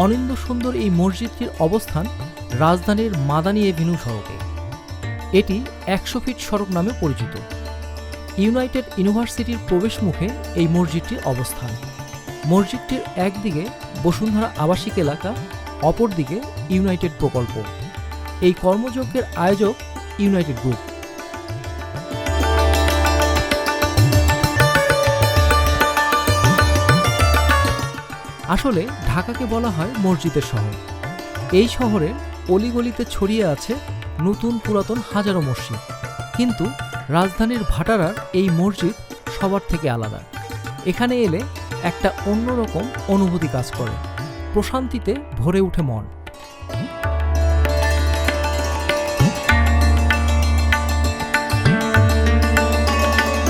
অনিন্দ্য সুন্দর এই মসজিদটির অবস্থান রাজধানীর মাদানী এভিনিউ সড়কে। এটি 100 ফিট সড়ক নামে পরিচিত। ইউনাইটেড ইউনিভার্সিটির প্রবেশ মুখে এই মসজিদটির অবস্থান। মসজিদটির একদিকে বসুন্ধরা আবাসিক এলাকা, অপরদিকে ইউনাইটেড প্রকল্প। এই কর্মযজ্ঞের আয়োজক ইউনাইটেড গ্রুপ। আসলে ঢাকাকে বলা হয় মসজিদের শহর। এই শহরে অলিগলিতে ছড়িয়ে আছে নতুন পুরাতন হাজারো মসজিদ, কিন্তু রাজধানীর ভাটারার এই মসজিদ সবার থেকে আলাদা। এখানে এলে একটা অন্যরকম অনুভূতি কাজ করে, প্রশান্তিতে ভরে ওঠে মন।